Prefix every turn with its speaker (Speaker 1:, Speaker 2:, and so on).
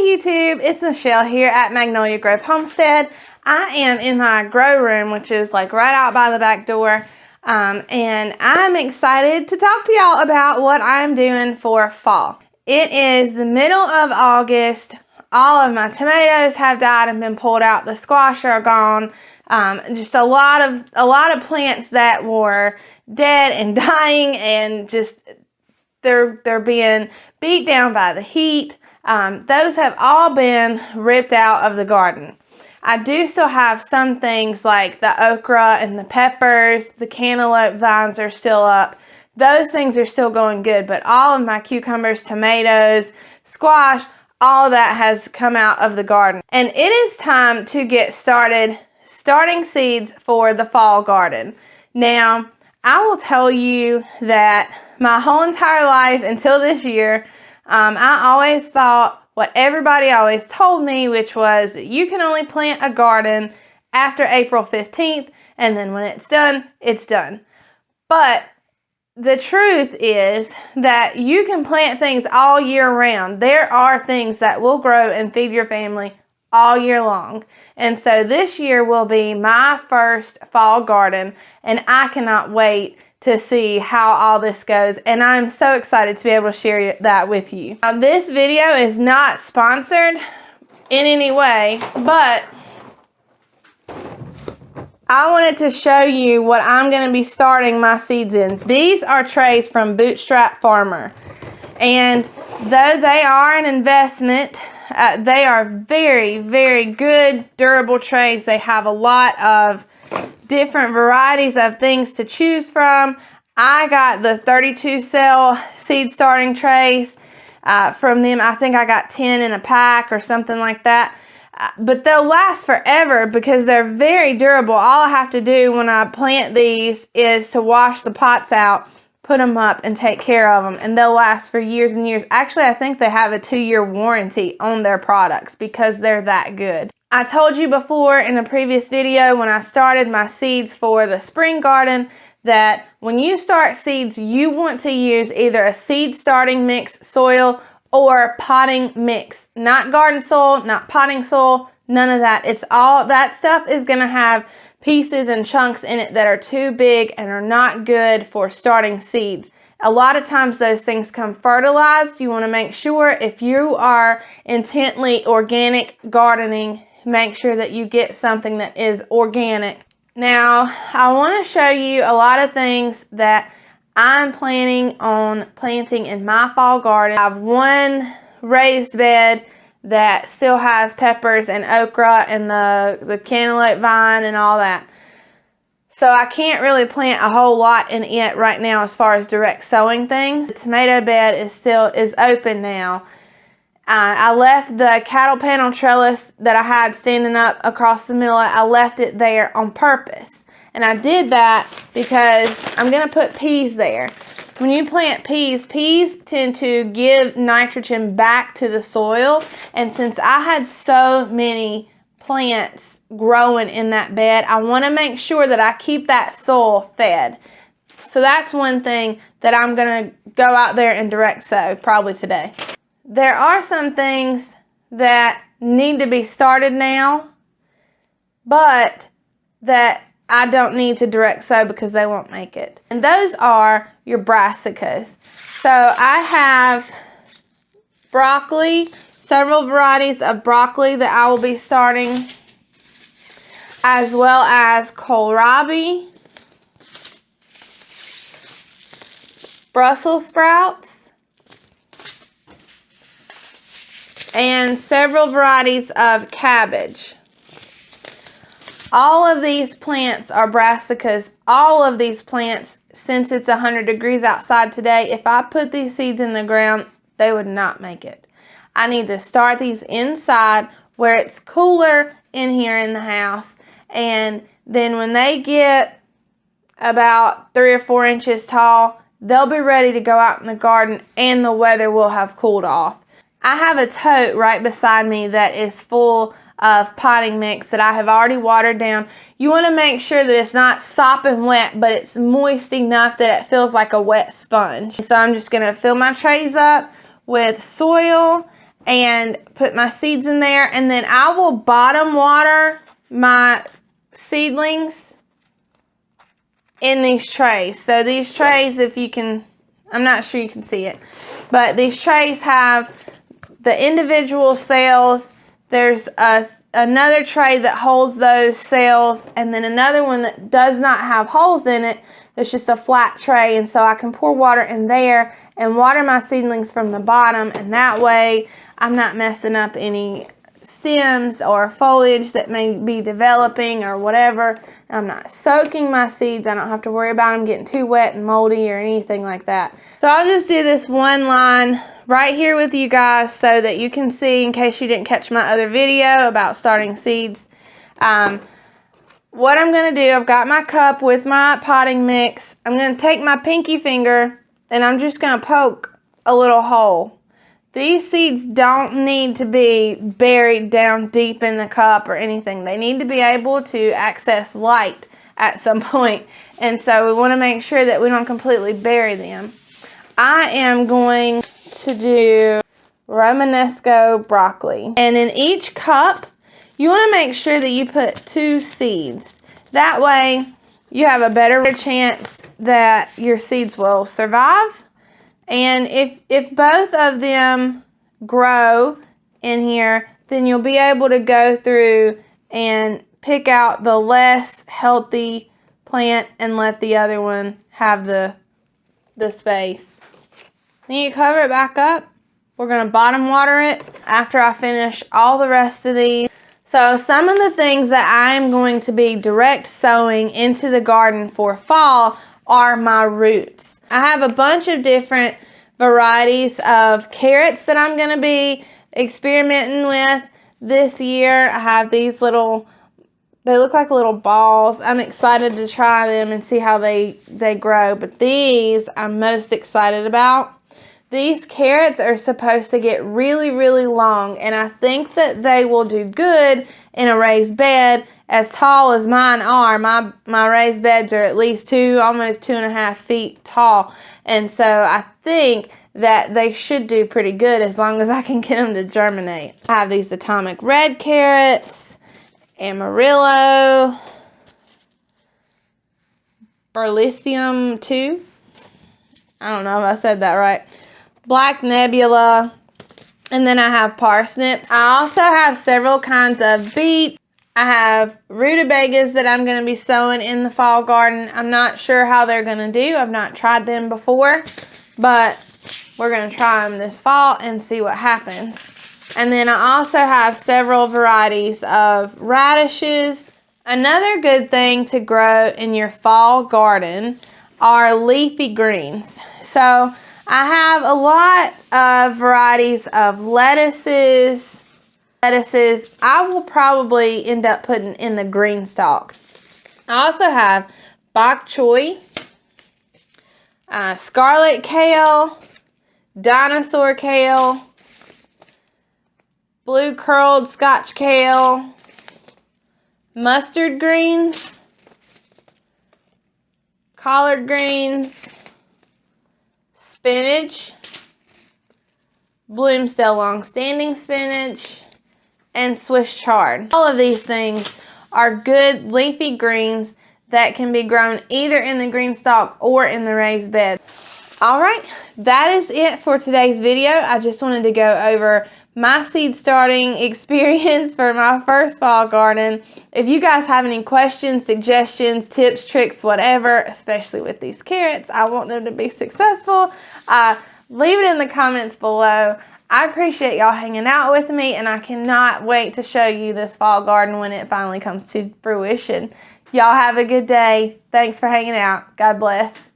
Speaker 1: YouTube, it's Michelle here at Magnolia Grove Homestead. I am in my grow room, which is like right out by the back door, and I'm excited to talk to y'all about what I'm doing for fall. It is the middle of August. All of my tomatoes have died and been pulled out. The squash are gone. Just a lot of plants that were dead and dying, and just they're being beat down by the heat. Those have all been ripped out of the garden. I do still have some things like the okra and the peppers. The cantaloupe vines are still up. Those things are still going good, but all of my cucumbers, tomatoes, squash, all of that has come out of the garden. And it is time to get started starting seeds for the fall garden. Now, I will tell you that my whole entire life until this year, I always thought what everybody always told me, which was you can only plant a garden after April 15th, and then when it's done, it's done. But the truth is that you can plant things all year round. There are things that will grow and feed your family all year long. And so this year will be my first fall garden, and I cannot wait to see how all this goes, and I'm so excited to be able to share that with you. Now, this video is not sponsored in any way, but I wanted to show you what I'm going to be starting my seeds in. These are trays from Bootstrap Farmer, and though they are an investment, they are very, very good, durable trays. They have a lot of different varieties of things to choose from. I got the 32 cell seed starting trays from them. I think I got 10 in a pack or something like that. But they'll last forever because they're very durable. All I have to do when I plant these is to wash the pots out, put them up, and take care of them, and they'll last for years and years. Actually, I think they have a 2-year warranty on their products because they're that good. I told you before in a previous video when I started my seeds for the spring garden that when you start seeds, you want to use either a seed starting mix soil or potting mix. Not garden soil, not potting soil, none of that. It's all, that stuff is going to have pieces and chunks in it that are too big and are not good for starting seeds. A lot of times those things come fertilized. You want to make sure if you are intently organic gardening, make sure that you get something that is organic. Now, I want to show you a lot of things that I'm planning on planting in my fall garden. I have one raised bed that still has peppers and okra and the cantaloupe vine and all that. So I can't really plant a whole lot in it right now as far as direct sowing things. The tomato bed is open now. I left the cattle panel trellis that I had standing up across the middle. I left it there on purpose. And I did that because I'm going to put peas there. When you plant peas, peas tend to give nitrogen back to the soil. And since I had so many plants growing in that bed, I want to make sure that I keep that soil fed. So that's one thing that I'm going to go out there and direct sow probably today. There are some things that need to be started now, but that I don't need to direct sow because they won't make it. And those are your brassicas. So I have broccoli, several varieties of broccoli that I will be starting, as well as kohlrabi, Brussels sprouts, and several varieties of cabbage. All of these plants are brassicas. All of these plants, since it's 100 degrees outside today, if I put these seeds in the ground, they would not make it. I need to start these inside where it's cooler in here in the house, and then when they get about 3 or 4 inches tall, they'll be ready to go out in the garden and the weather will have cooled off. I have a tote right beside me that is full of potting mix that I have already watered down. You want to make sure that it's not sopping wet, but it's moist enough that it feels like a wet sponge. So I'm just going to fill my trays up with soil and put my seeds in there, and then I will bottom water my seedlings in these trays. So these trays, if you can, I'm not sure you can see it, but these trays have the individual cells. There's another tray that holds those cells, and then another one that does not have holes in it. It's just a flat tray, and so I can pour water in there and water my seedlings from the bottom, and that way I'm not messing up any stems or foliage that may be developing or whatever. I'm not soaking my seeds. I don't have to worry about them getting too wet and moldy or anything like that. So I'll just do this one line right here with you guys so that you can see, in case you didn't catch my other video about starting seeds. What I'm going to do, I've got my cup with my potting mix. I'm going to take my pinky finger and I'm just going to poke a little hole. These seeds don't need to be buried down deep in the cup or anything. They need to be able to access light at some point. And so we want to make sure that we don't completely bury them. I am going to do Romanesco broccoli. And in each cup, you want to make sure that you put 2 seeds. That way, you have a better chance that your seeds will survive. And if both of them grow in here, then you'll be able to go through and pick out the less healthy plant and let the other one have the space. Then you cover it back up. We're going to bottom water it after I finish all the rest of these. So some of the things that I'm going to be direct sowing into the garden for fall are my roots. I have a bunch of different varieties of carrots that I'm going to be experimenting with this year. I have these little, they look like little balls. I'm excited to try them and see how they grow. But these I'm most excited about. These carrots are supposed to get really, really long, and I think that they will do good in a raised bed as tall as mine are. My raised beds are at least almost 2.5 feet tall, and so I think that they should do pretty good as long as I can get them to germinate. I have these atomic red carrots, Amarillo, Berlicium 2. I don't know if I said that right. Black Nebula, and then I have parsnips. I also have several kinds of beet. I have rutabagas that I'm going to be sowing in the fall garden. I'm not sure how they're going to do. I've not tried them before, but we're going to try them this fall and see what happens. And then I also have several varieties of radishes. Another good thing to grow in your fall garden are leafy greens. So I have a lot of varieties of lettuces. I will probably end up putting in the green stalk. I also have bok choy, scarlet kale, dinosaur kale, blue curled Scotch kale, mustard greens, collard greens, spinach, Bloomsdale long-standing spinach, and Swiss chard. All of these things are good leafy greens that can be grown either in the green stalk or in the raised bed. Alright, that is it for today's video. I just wanted to go over my seed starting experience for my first fall garden. If you guys have any questions, suggestions, tips, tricks, whatever, especially with these carrots, I want them to be successful, leave it in the comments below. I appreciate y'all hanging out with me, and I cannot wait to show you this fall garden when it finally comes to fruition. Y'all have a good day. Thanks for hanging out. God bless.